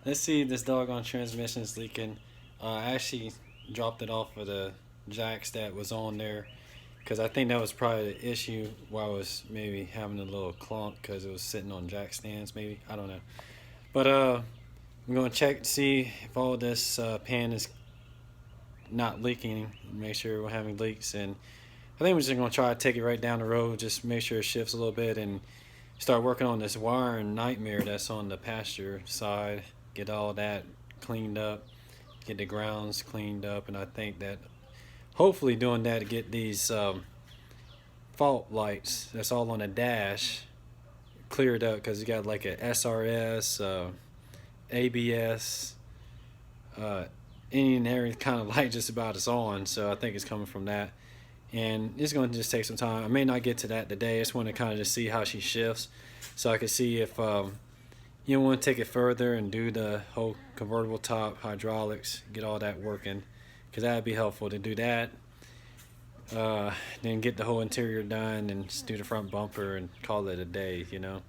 Let's see if this doggone transmission is leaking. I actually dropped it off of the jacks that was on there because I think that was probably the issue why I was maybe having a little clunk because it was sitting on jack stands maybe. I don't know. But I'm going to check to see if all this pan is not leaking. Make sure we're having leaks. And I think we're just going to try to take it right down the road. Just make sure it shifts a little bit and start working on this wiring nightmare that's on the pasture side. Get all that cleaned up, get the grounds cleaned up, and I think that hopefully doing that to get these fault lights that's all on the dash cleared up, because you got like a SRS, ABS, any and every kind of light just about is on, so I think it's coming from that. And it's going to just take some time. I may not get to that today. I just want to kind of just see how she shifts so I can see if you want to take it further and do the whole convertible top hydraulics, get all that working, because that would be helpful to do that. Then get the whole interior done and just do the front bumper and call it a day, you know,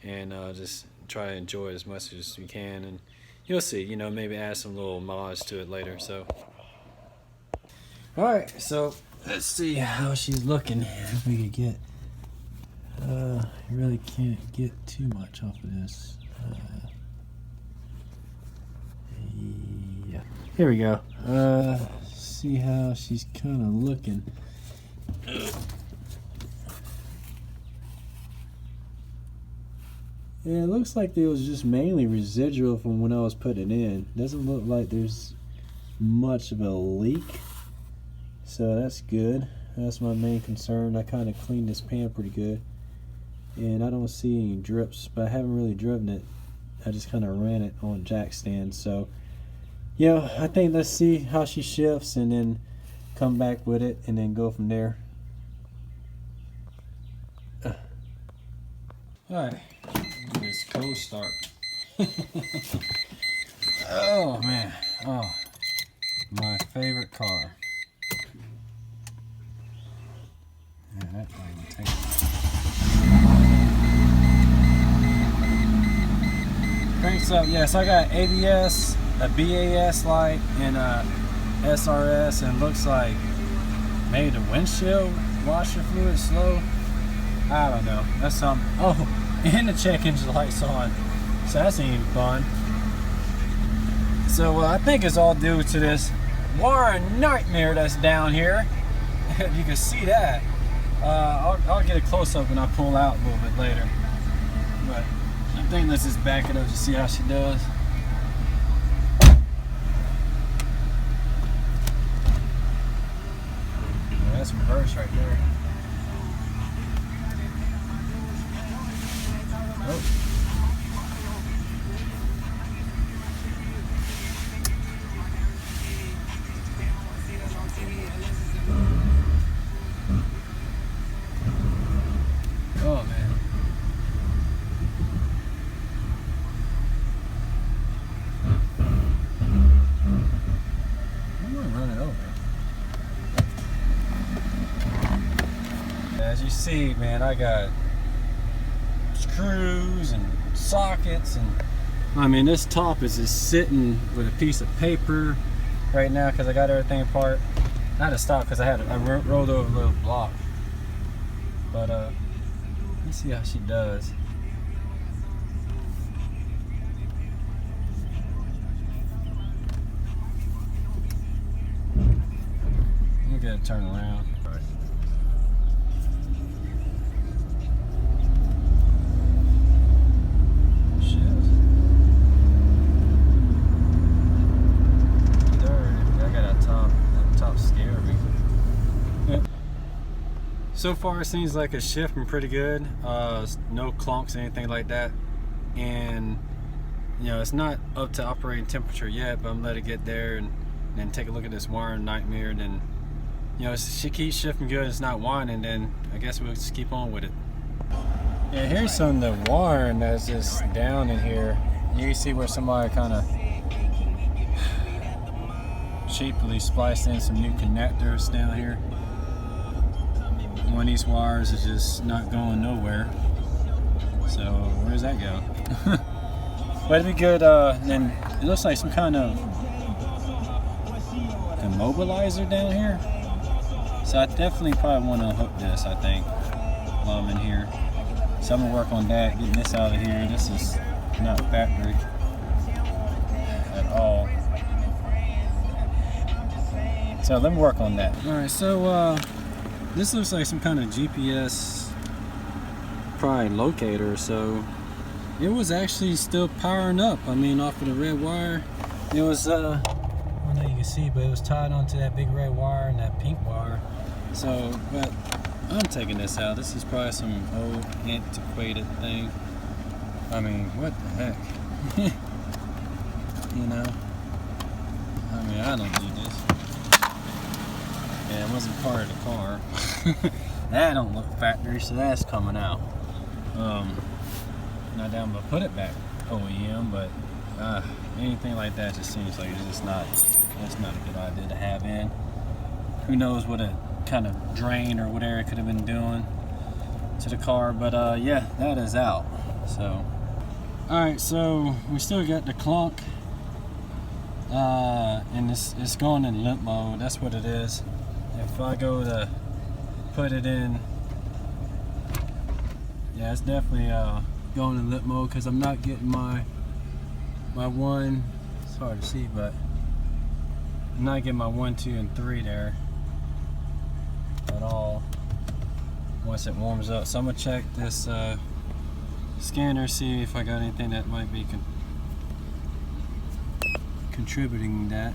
and just try to enjoy it as much as you can. And you'll see, you know, maybe add some little mods to it later. So, all right, so let's see how she's looking. If we could get, I really can't get too much off of this. Yeah, here we go. See how she's kind of looking. Yeah, it looks like there was just mainly residual from when I was putting it in. Doesn't look like there's much of a leak, so that's good. That's my main concern. I kind of cleaned this pan pretty good, and I don't see any drips, but I haven't really driven it. I just kind of ran it on jack stands. So yeah, I think let's see how she shifts and then come back with it and then go from there. Alright, this cold start. Oh man, oh, my favorite car. Yeah, that thing takes cranks up. Yeah, so I got ABS, a BAS light, and a SRS, and looks like maybe the windshield washer fluid slow. I don't know. That's something. Oh, and the check engine light's on, so that's even fun. So I think it's all due to this wiring nightmare that's down here. You can see that. I'll get a close-up when I pull out a little bit later. But I think let's just back it up to see how she does. Yeah, that's reverse right there. Oh. Oh man. I'm gonna run it over. As you see, man, I got screws and sockets, and I mean this top is just sitting with a piece of paper right now because I got everything apart. I had to stop because I rolled over a little block. But let's see how she does. Let me get it turned around. So far it seems like it's shifting pretty good. No clunks, anything like that. And you know, it's not up to operating temperature yet, but I'm gonna let it get there and then take a look at this wiring nightmare. And then, you know, she keeps shifting good, it's not whining, then I guess we'll just keep on with it. Yeah, here's some of the wiring that's just down in here. You can see where somebody kind of cheaply spliced in some new connectors down here. One of these wires is just not going nowhere. So where does that go? But it'd be good. And it looks like some kind of immobilizer down here. So I definitely probably want to hook this, I think, while I'm in here. So I'm gonna work on that, getting this out of here. This is not factory at all. So let me work on that. All right, so this looks like some kind of GPS, probably locator. So it was actually still powering up. I mean, off of the red wire. It was, I don't know if you can see, but it was tied onto that big red wire and that pink wire. So, but I'm taking this out. This is probably some old antiquated thing. I mean, what the heck? You know? I mean, I don't need this. Yeah, it wasn't part of the car. That don't look factory, so that's coming out. Now that I'm gonna put it back OEM, but anything like that just seems like it's just not. That's not a good idea to have in. Who knows what a kind of drain or whatever it could have been doing to the car, but yeah, that is out. So, all right, so we still got the Clunk, and it's going in limp mode. That's what it is. If I go to put it in, yeah, it's definitely going in limp mode because I'm not getting my one. It's hard to see, but I'm not getting my 1, 2, and 3 there at all once it warms up. So I'm gonna check this scanner, see if I got anything that might be contributing that.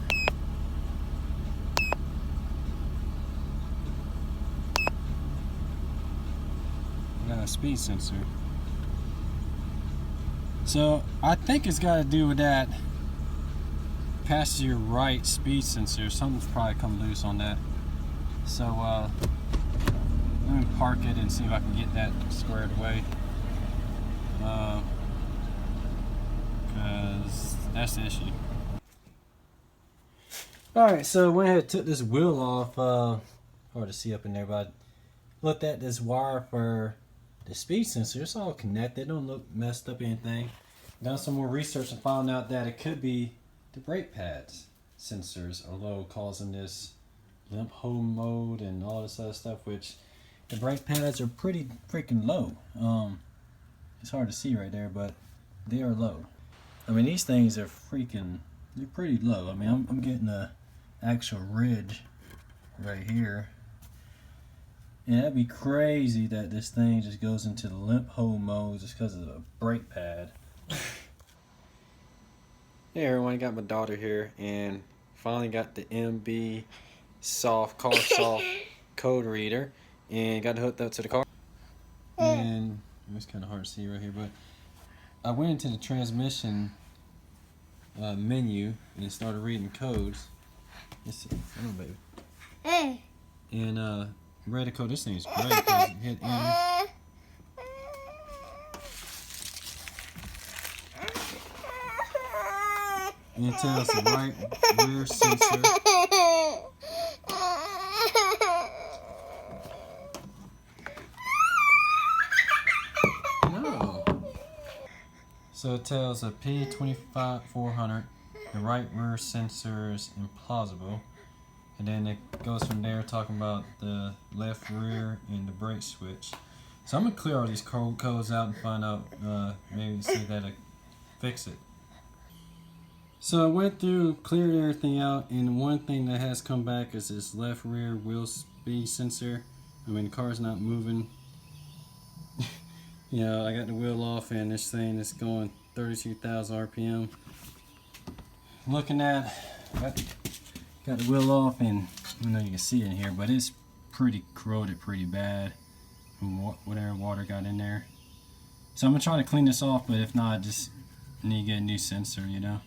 Got a speed sensor. So I think it's got to do with that passenger right speed sensor. Something's probably come loose on that. So let me park it and see if I can get that squared away. Because that's the issue. Alright, so I went ahead and took this wheel off. Hard to see up in there, but I looked at this wire for the speed sensor. It's all connected, don't look messed up or anything. Done some more research and found out that it could be the brake pads sensors are low, causing this limp home mode and all this other stuff, which the brake pads are pretty freaking low. It's hard to see right there, but they are low. I mean, these things are freaking, they're pretty low. I mean, I'm getting a actual ridge right here. And that'd be crazy that this thing just goes into the limp home mode just because of the brake pad. Hey everyone, I got my daughter here and finally got the MB Soft iCarsoft code reader and got it hooked up to the car. And it's kind of hard to see right here, but I went into the transmission menu and started reading codes. Come on, baby. And read the code. This thing is great because you hit enter. And it tells the right rear sensor. No. So it tells a P25400, the right rear sensor is implausible. And then it goes from there talking about the left rear and the brake switch. So I'm going to clear all these codes out and find out, maybe see that I fix it. So I went through, cleared everything out, and one thing that has come back is this left rear wheel speed sensor. I mean, the car's not moving. You know, I got the wheel off and this thing is going 32,000 RPM. Looking at, got the wheel off, and I don't know if you can see it in here, but it's pretty corroded pretty bad from whatever water got in there. So I'm gonna try to clean this off, but if not, I just need to get a new sensor, you know.